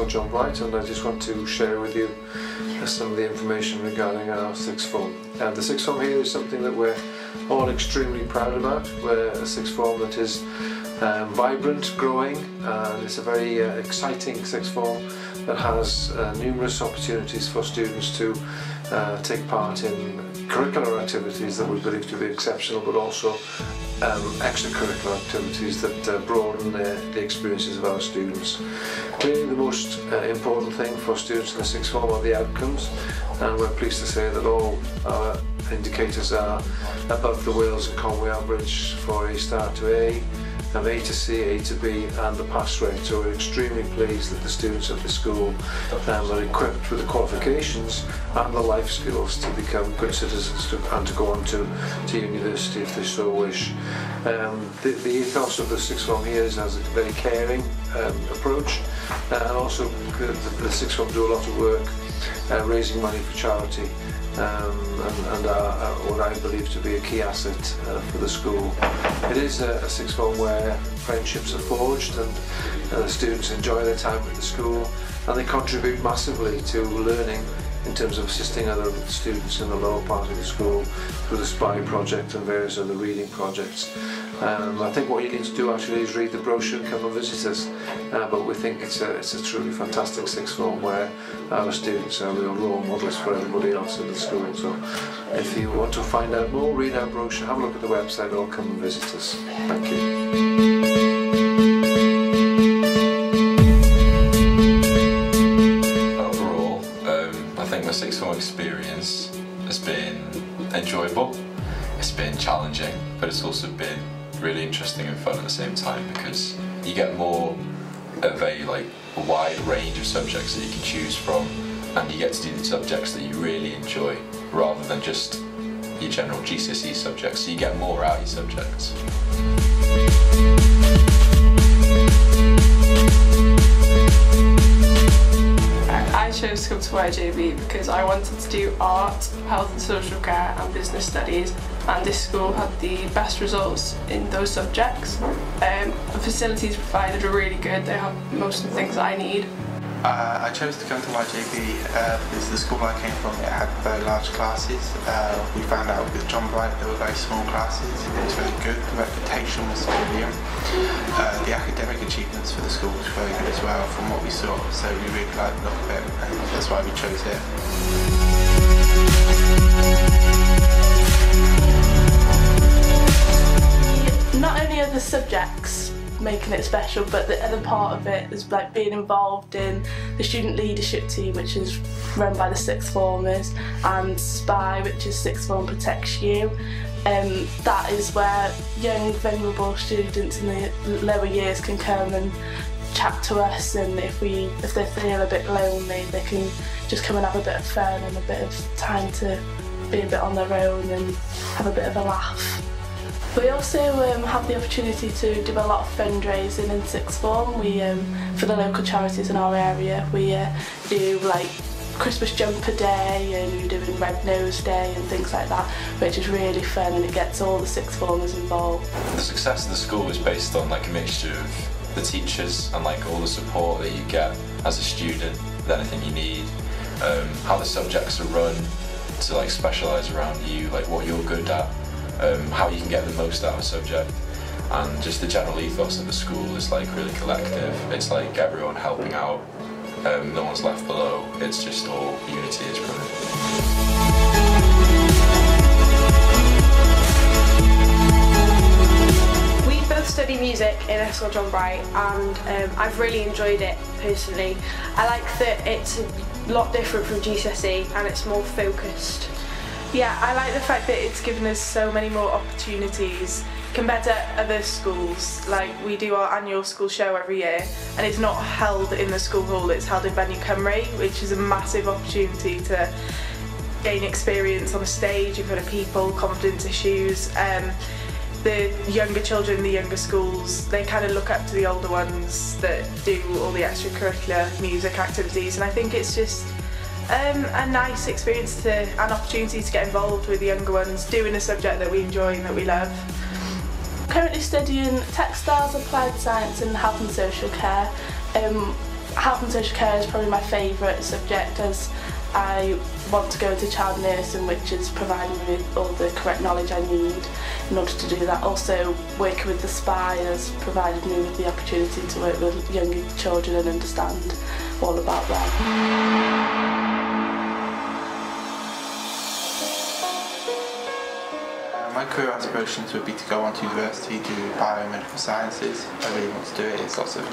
Ysgol John Bright, and I just want to share with you some of the information regarding our sixth form. And the sixth form here is something that we're all extremely proud about. We're a sixth form that is vibrant, growing, and it's a very exciting sixth form that has numerous opportunities for students to take part in curricular activities that we believe to be exceptional, but also extracurricular activities that broaden the experiences of our students. Clearly the most important thing for students in the sixth form are the outcomes, and we're pleased to say that all our indicators are above the Wales and Conwy average for A star to A, A to C, A to B, and the pass rate. So we're extremely pleased that the students at the school are equipped with the qualifications and the life skills to become good citizens and to go on to university if they so wish. The ethos of the sixth form here is as a very caring approach, and also the sixth form do a lot of work raising money for charity. And are what I believe to be a key asset for the school. It is a sixth form where friendships are forged, and the students enjoy their time at the school, and they contribute massively to learning in terms of assisting other students in the lower part of the school through the SPY project and various other reading projects. I think what you need to do actually is read the brochure and come and visit us, but we think it's a truly fantastic sixth form where our students are real role models for everybody else in the school. So if you want to find out more, read our brochure, have a look at the website, or come and visit us. Thank you. My sixth form experience has been enjoyable, it's been challenging, but it's also been really interesting and fun at the same time, because you get more of a wide range of subjects that you can choose from, and you get to do the subjects that you really enjoy rather than just your general GCSE subjects, so you get more out of your subjects. I chose to come to YJB because I wanted to do art, health and social care and business studies, and this school had the best results in those subjects. The facilities provided are really good, they have most of the things that I need. I chose to come to YJB because the school I came from, it had very large classes. We found out with John Bright there were very small classes. It was very good, the reputation was brilliant. The academic achievements for the school was very good as well from what we saw, so we really liked the look of it, and that's why we chose it. Not only are the subjects making it special, but the other part of it is like being involved in the student leadership team, which is run by the sixth formers, and SPY, which is sixth form protects you. That is where young vulnerable students in the lower years can come and chat to us, and if they feel a bit lonely, they can just come and have a bit of fun and a bit of time to be a bit on their own and have a bit of a laugh. We also have the opportunity to do a lot of fundraising in sixth form. For the local charities in our area, we do like Christmas Jumper Day, and we're doing Red Nose Day and things like that, which is really fun, and it gets all the sixth formers involved. The success of the school is based on a mixture of the teachers and all the support that you get as a student with anything you need, how the subjects are run to specialise around you, what you're good at, how you can get the most out of a subject, and just the general ethos of the school is really collective. It's everyone helping out, no one's left below, it's just all unity is brilliant. We both study music in Ysgol John Bright, and I've really enjoyed it personally. I like that it's a lot different from GCSE and it's more focused. Yeah, I like the fact that it's given us so many more opportunities compared to other schools. We do our annual school show every year, and it's not held in the school hall, it's held in Venue Cymru, which is a massive opportunity to gain experience on a stage in front of people, confidence issues. The younger children in the younger schools, they kind of look up to the older ones that do all the extracurricular music activities, and I think it's just a nice experience and opportunity to get involved with the younger ones, doing a subject that we enjoy and that we love. Currently studying textiles, applied science and health and social care. Health and social care is probably my favourite subject, as I want to go into child nursing, which is providing me with all the correct knowledge I need in order to do that. Also, working with the SPY has provided me with the opportunity to work with younger children and understand all about them. My career aspirations would be to go on to university, do biomedical sciences. I really want to do it. It's lots of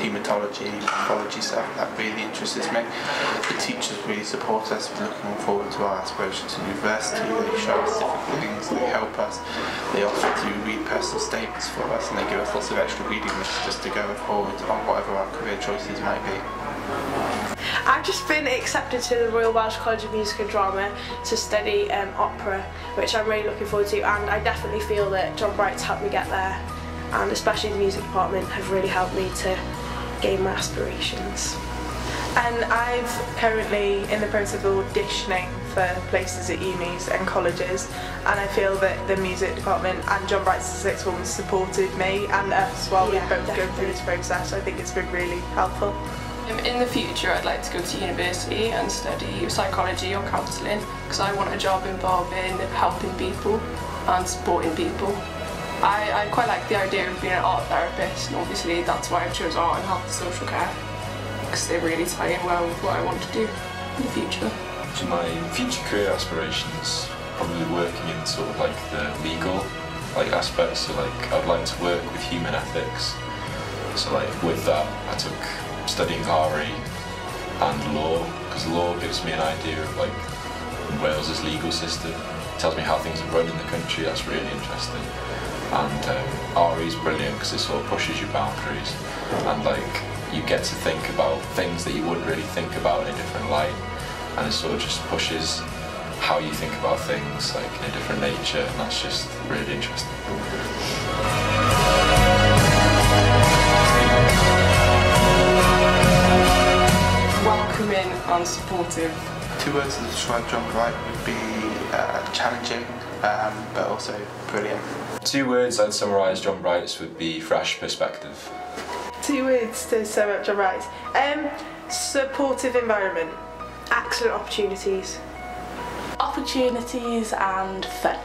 haematology, pathology stuff that really interests me. The teachers really support us. We're looking forward to our aspirations to university. They show us different things, they help us. They offer to read personal statements for us, and they give us lots of extra reading lists just to go forward on whatever our career choices might be. I've just been accepted to the Royal Welsh College of Music and Drama to study opera, which I'm really looking forward to, and I definitely feel that John Bright's helped me get there, and especially the music department have really helped me to gain my aspirations. And I'm currently in the process of auditioning for places at unis and colleges, and I feel that the music department and John Bright's sixth form supported me and us while we've both going through this process. I think it's been really helpful. In the future, I'd like to go to university and study psychology or counselling, because I want a job involving helping people and supporting people. I quite like the idea of being an art therapist, and obviously that's why I chose art and health and social care, because they really tie in well with what I want to do in the future. So my future career aspirations, probably working in sort of like the legal aspects, so I'd like to work with human ethics. So with that I took studying RE and law, because law gives me an idea of Wales's legal system. It tells me how things are run in the country. That's really interesting. And RE is brilliant because it sort of pushes your boundaries, and you get to think about things that you wouldn't really think about in a different light, and it sort of just pushes how you think about things in a different nature, and that's just really interesting. Welcoming and supportive. 2 words to describe John Bright would be challenging, but also brilliant. 2 words I'd summarise John Bright's would be fresh perspective. 2 words to sum up John Bright. Supportive environment. Excellent opportunities. Opportunities and fun.